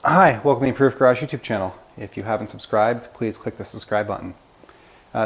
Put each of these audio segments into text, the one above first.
Hi, welcome to the Approved Garage YouTube channel. If you haven't subscribed, please click the subscribe button.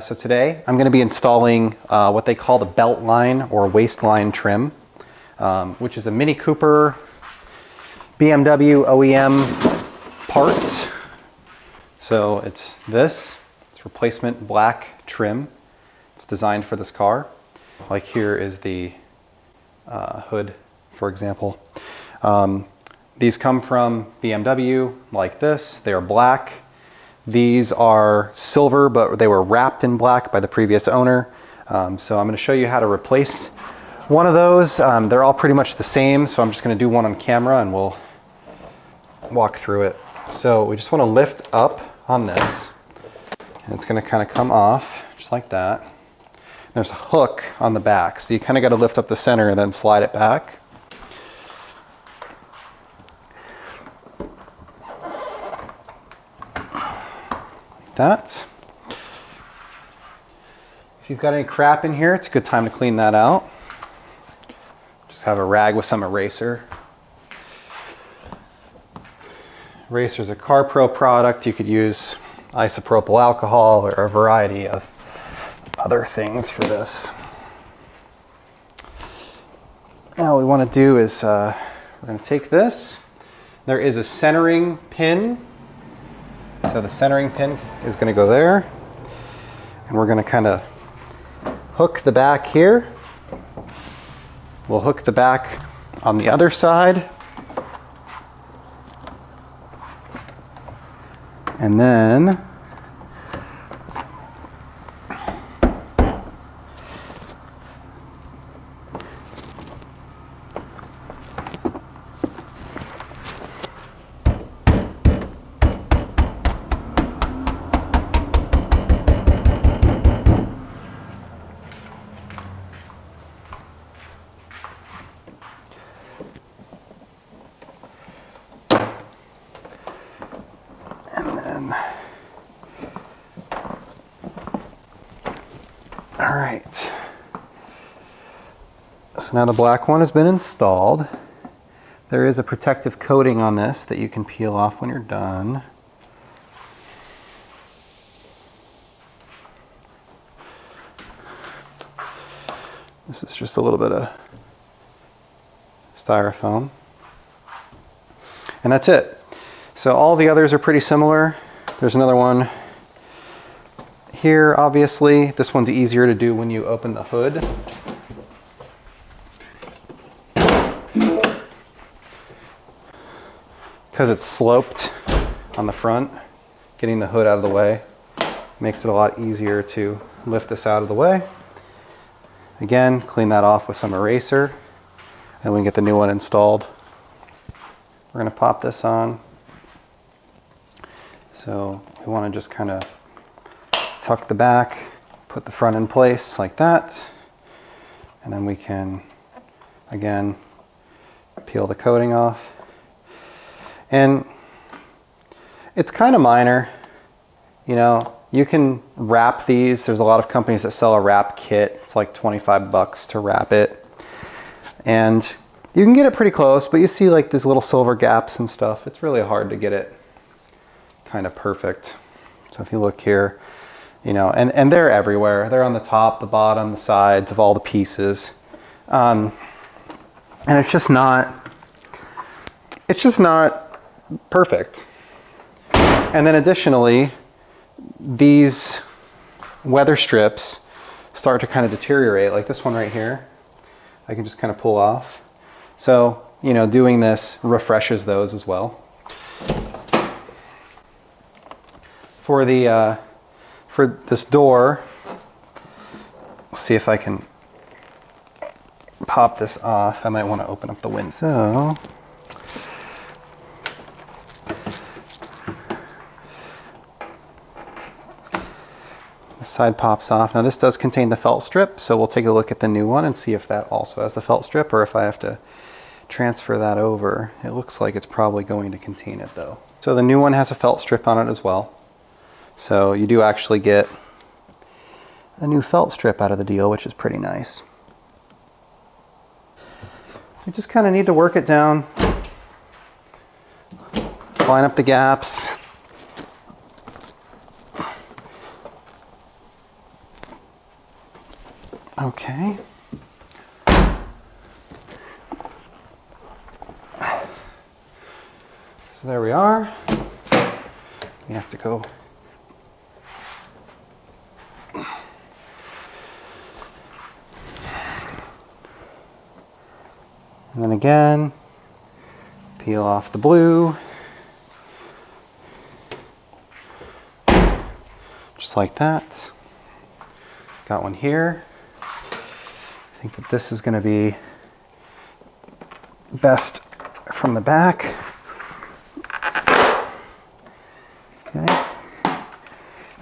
So today I'm going to be installing what they call the Beltline or waistline trim, which is a Mini Cooper BMW OEM part. So it's replacement black trim. It's designed for this car. Like here is the hood, for example. These come from BMW like this. They are black. These are silver, but they were wrapped in black by the previous owner. So I'm going to show you how to replace one of those. They're all pretty much the same, so I'm just going to do one on camera and we'll walk through it. So we just want to lift up on this, and it's going to kind of come off just like that. There's a hook on the back, so you kind of got to lift up the center and then slide it back. That. If you've got any crap in here, it's a good time to clean that out. Just have a rag with some eraser. Eraser is a CarPro product. You could use isopropyl alcohol or a variety of other things for this. Now what we want to do is we're going to take this. There is a centering pin. So the centering pin is going to go there, and we're going to kind of hook the back here. We'll hook the back on the other side, and then all right, so now the black one has been installed. There is a protective coating on this that you can peel off when you're done. This is just a little bit of styrofoam. And that's it. So all the others are pretty similar. There's another one here, obviously. This one's easier to do when you open the hood. Because it's sloped on the front, getting the hood out of the way makes it a lot easier to lift this out of the way. Again, clean that off with some eraser, and we can get the new one installed. We're going to pop this on. So we want to just kind of tuck the back, put the front in place like that, and then we can, again, peel the coating off. And it's kind of minor, you know, you can wrap these. There's a lot of companies that sell a wrap kit. It's like 25 bucks to wrap it. And you can get it pretty close, but you see like these little silver gaps and stuff. It's really hard to get it kind of perfect. So if you look here, you know, and they're everywhere. They're on the top, the bottom, the sides of all the pieces. And it's just not perfect. And then additionally, these weather strips start to kind of deteriorate, like this one right here. I can just kind of pull off. So, you know, doing this refreshes those as well. For the for this door, let's see if I can pop this off. I might want to open up the window. So the side pops off. Now this does contain the felt strip, so we'll take a look at the new one and see if that also has the felt strip or if I have to transfer that over. It looks like it's probably going to contain it though. So the new one has a felt strip on it as well. So you do actually get a new felt strip out of the deal, which is pretty nice. You just kind of need to work it down, line up the gaps. Okay. So there we are. We have to go. And then again, peel off the blue. Just like that. Got one here. I think that this is going to be best from the back. Okay.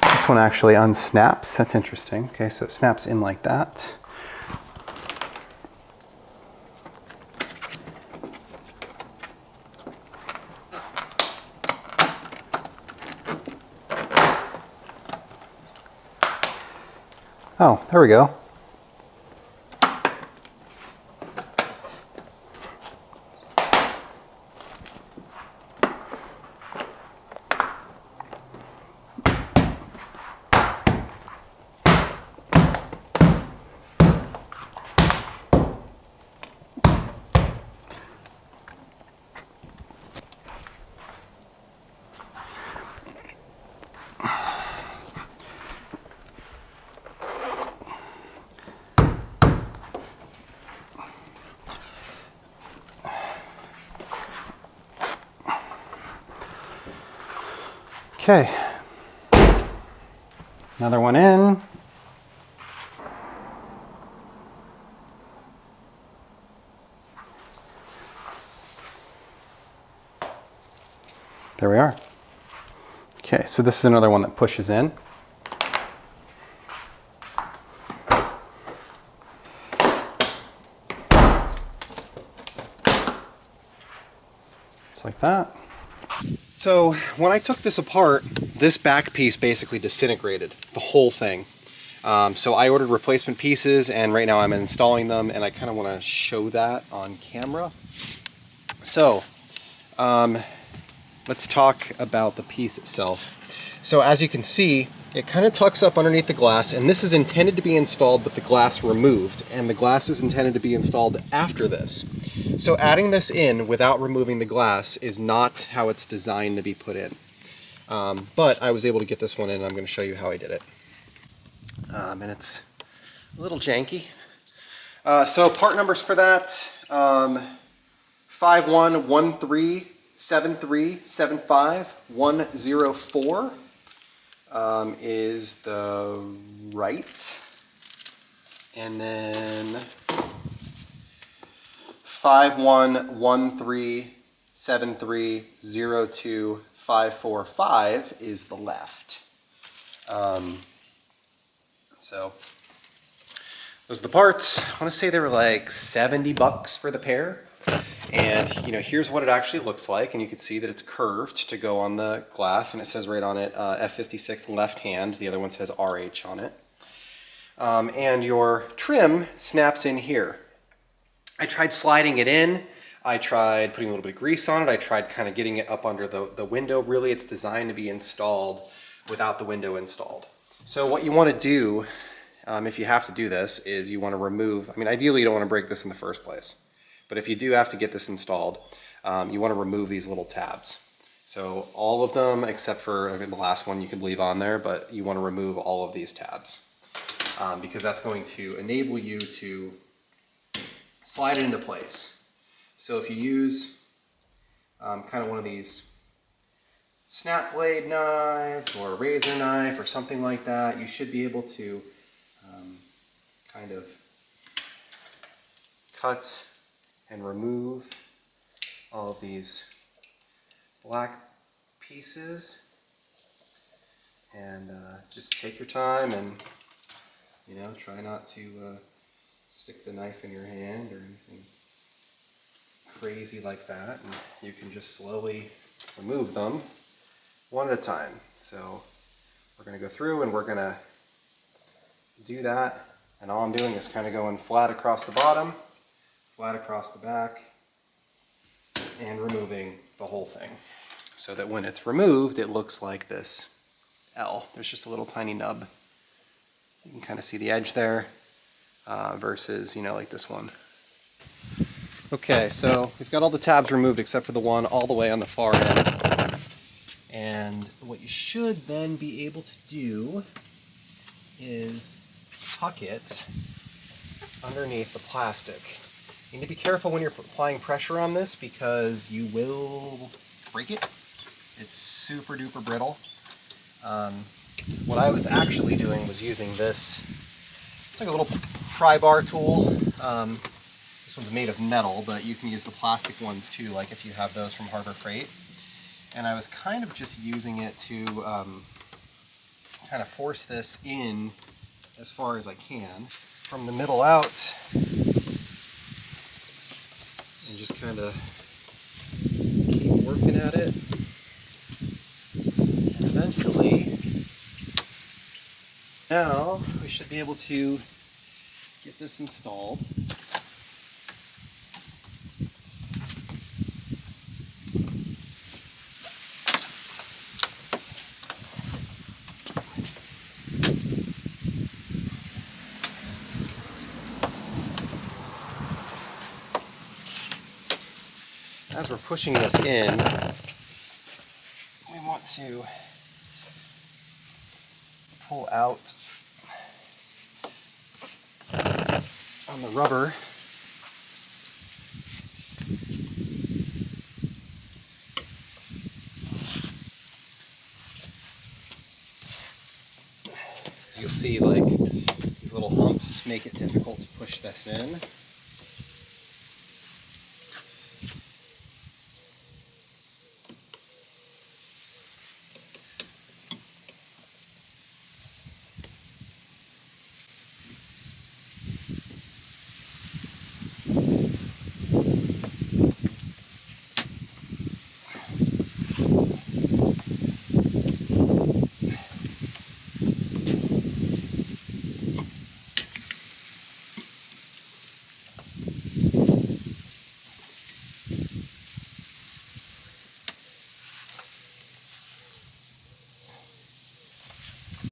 This one actually unsnaps. That's interesting. Okay, so it snaps in like that. Oh, there we go. Okay, another one in. There we are. Okay, so this is another one that pushes in. Just like that. So when I took this apart, this back piece basically disintegrated, the whole thing. So I ordered replacement pieces, and right now I'm installing them, and I kind of want to show that on camera. So let's talk about the piece itself. So as you can see, it kind of tucks up underneath the glass, and this is intended to be installed with the glass removed, and the glass is intended to be installed after this. So adding this in without removing the glass is not how it's designed to be put in. But I was able to get this one in, and I'm going to show you how I did it. And it's a little janky. So part numbers for that, 51137375 is the right, and then 5113730255 is the left. So those are the parts. I want to say they were like $70 for the pair. And you know, here's what it actually looks like, and you can see that it's curved to go on the glass, and it says right on it F56 left hand. The other one says RH on it. And your trim snaps in here. I tried sliding it in. I tried putting a little bit of grease on it. I tried kind of getting it up under the window. Really, it's designed to be installed without the window installed. So what you want to do, if you have to do this, is you want to remove, I mean, ideally you don't want to break this in the first place. But if you do have to get this installed, you want to remove these little tabs. So all of them, except for I mean, the last one you could leave on there, but you want to remove all of these tabs because that's going to enable you to slide it into place. So if you use kind of one of these snap blade knives or a razor knife or something like that, you should be able to kind of cut and remove all of these black pieces, and just take your time and, you know, try not to stick the knife in your hand or anything crazy like that, and you can just slowly remove them one at a time. So we're going to go through and we're going to do that, and all I'm doing is kind of going flat across the bottom, flat across the back and removing the whole thing, so that when it's removed it looks like this L. There's just a little tiny nub. You can kind of see the edge there versus, you know, like this one. Okay, so we've got all the tabs removed except for the one all the way on the far end. And what you should then be able to do is tuck it underneath the plastic. You need to be careful when you're applying pressure on this because you will break it. It's super duper brittle. What I was actually doing was using this. It's like a little pry bar tool. This one's made of metal, but you can use the plastic ones too, like if you have those from Harbor Freight. And I was kind of just using it to kind of force this in as far as I can from the middle out, and just kind of keep working at it. And eventually, now we should be able to get this installed. As we're pushing this in, we want to pull out on the rubber. As you'll see, like, these little humps make it difficult to push this in.